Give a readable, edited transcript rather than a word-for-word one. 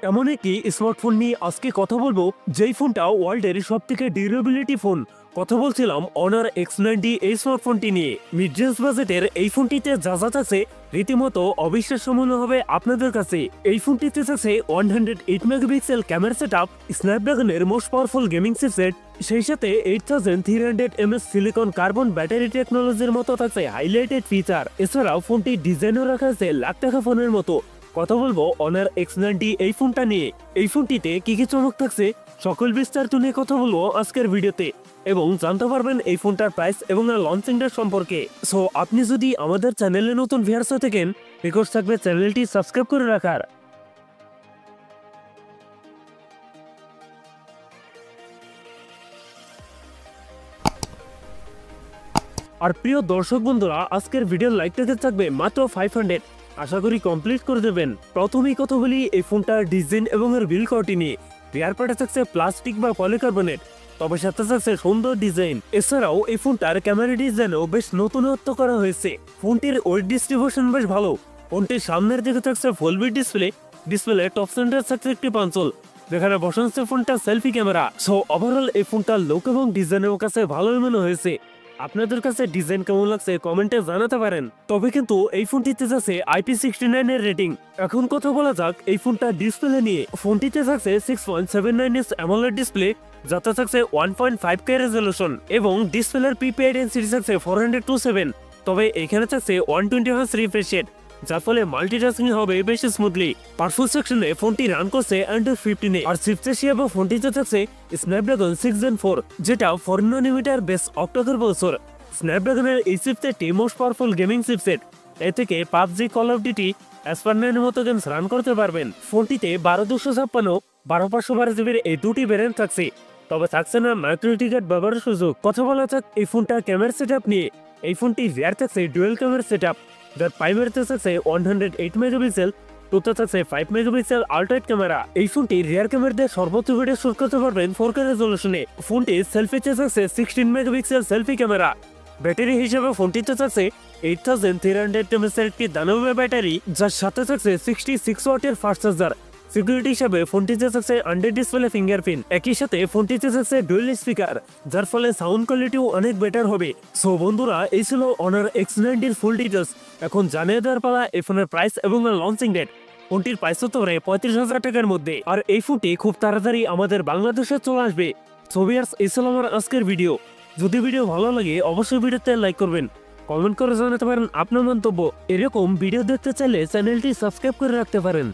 এমন একটি স্মার্টফোন নিয়ে আজকে কথা বলবো যেই ফোনটা ওয়ার্ল্ডের সবথেকে ডিউরেবিলিটি ফোন। কথা বলছিলাম Honor X9d এই স্মার্টফোনটি নিয়ে। মিড রেঞ্জ বাজেটের এই ফোনটিতে যা যা আছে রীতিমতো অবিশ্বাস্য মনে হবে আপনাদের কাছে। এই ফোনটিতে আছে 108 মেগাপিক্সেল ক্যামেরা সেটআপ, স্ন্যাপড্রাগনের মোস্ট পাওয়ারফুল গেমিং চিপসেট, সেই সাথে 8300 mAh সিলিকন কার্বন ব্যাটারি টেকনোলজির মতো থাকছে হাইলাইটেড ফিচার। এছাড়াও ফোনটির ডিজাইনও রাখা আছে লাখ টাকা ফোনের মতো। কথা বলবো Honor X9d এই ফোনটা নিয়ে। এই ফোনটিতে কি কি চমক থাকছে সকল বিস্তারিত নিয়ে কথা বলবো আজকের ভিডিওতে, এবং জানতে পারবেন এই ফোনটার প্রাইস এবং লঞ্চিংটার সম্পর্কে। সো আপনি যদি আমাদের চ্যানেলে নতুন ভিউয়ার্স হয়ে থাকেন, রিকোয়েস্ট থাকবে চ্যানেলটি সাবস্ক্রাইব করে রাখার। আর প্রিয় দর্শক বন্ধুরা, আজকের ভিডিওর লাইকটাতে থাকবে মাত্র 500, আশা করি কমপ্লিট করে দেবেন। প্রথমেই কথা বলি এই ফোনটার ডিজাইন এবং এর বিল্ড কোয়ালিটি নিয়ে। রিয়ার পার্টে থাকছে প্লাস্টিক বা পলিকার্বনেট, তবে সাথে থাকছে সুন্দর ডিজাইন। এছাড়াও এই ফোনটার ক্যামেরা ডিজাইনও বেশ নতুনত্ব করা হয়েছে। ফোনটির ওয়েট ডিস্ট্রিবিউশন বেশ ভালো। ফোনটির সামনের দিকে থাকছে ফুল বিট ডিসপ্লে টপ সেন্টার থাকছে একটি পাঞ্চল, যেখানে বসাচ্ছে ফোনটা সেলফি ক্যামেরা। সো ওভারঅল এই ফোনটার লুক এবং ডিজাইনের কাছে ভালোই মনে হয়েছে। আপনাদের কাছে ডিজাইন কেমন লাগছে কমেন্টে জানাতে পারেন। তবে কিন্তু এই ফোনটিতে আছে IP69 এর রেটিং। এখন কথা বলা যাক এই ফোনটার ডিসপ্লে নিয়ে। ফোনটিতে থাকছে 6.79 ইঞ্চ অ্যামোলেড ডিসপ্লে, যাতে থাকছে 1.5K রেজলিউশন, এবং ডিসপ্লের পিপিআই ডেনসিটি থাকছে 427। তবে এখানে থাকছে 120 Hz রিফ্রেশ রেট, যার ফলে মাল্টিটাস্কিং হবে বেশ স্মুথলি। পারফরম্যান্স সেকশনে ফোনটি রান করছে Android 15 আর চিপসেট হিসেবে ফোনটিতে থাকছে স্ন্যাপড্রাগন 6 Gen 4, যেটা 4 nm বেস অক্টাকোর প্রসেসর। স্ন্যাপড্রাগনের এই চিপসেটটি মোস্ট পাওয়ারফুল গেমিং চিপসেট। এ থেকে PUBG, কল অফ ডিউটি, অ্যাসপারনাইনের মতো গেমস রান করতে পারবেন। ফোনটিতে 12256, 12512GB এই দুটি ভ্যারিয়েন্ট থাকছে, তবে থাকছে না মাইক্রো SD কার্ড ব্যবহারের সুযোগ। কথা বলা যাক এই ফোনটার ক্যামেরা সেটআপ নিয়ে। এই ফোনটি রিয়ার থাকছে ডুয়েল ক্যামেরা সেটআপ, যার প্রাইমারিতে থাকছে 108 মেগাপিক্সেল, টোটাল থাকছে 5 মেগাপিক্সেল আল্ট্রাইট ক্যামেরা। এই ফোনটি রিয়ার ক্যামেরা দিয়ে সর্বোচ্চ ভিডিও শুট করতে পারবেন 4K রেজলিউশনে। ফোনটি সেলফিতে থাকছে 16 মেগাপিক্সেল সেলফি ক্যামেরা। ব্যাটারি হিসেবে ফোনটিতে থাকছে 8300 mAh একটি দানবীয় ব্যাটারি, যার সাথে থাকছে 66 ওয়াটের ফাস্ট চার্জার। সিকিউরিটি হিসেবে ফোনটিতে থাকছে আন্ডার ডিসপ্লে ফিঙ্গারপ্রিন্ট। একই সাথে ফোনটিতে থাকছে ডুয়েল স্পিকার, যার ফলে সাউন্ড কোয়ালিটিও অনেক বেটার হবে। সো বন্ধুরা, এই ছিল Honor X9d এর ফুল ডিটেলস। এখন জানিয়ে দেওয়ার পালা এই ফোনের প্রাইস এবং লঞ্চিং ডেট। ফোনটির প্রাইস হতে পারে 35,000 টাকার মধ্যে, আর এই ফোনটি খুব তাড়াতাড়ি আমাদের বাংলাদেশে চলে আসবে। সো ভিউয়ার্স, এই ছিল আমার আজকের ভিডিও। যদি ভিডিও ভালো লাগে অবশ্যই ভিডিওতে লাইক করবেন, কমেন্ট করে জানাতে পারেন আপনার মন্তব্য। এরকম ভিডিও দেখতে চাইলে চ্যানেলটি সাবস্ক্রাইব করে রাখতে পারেন।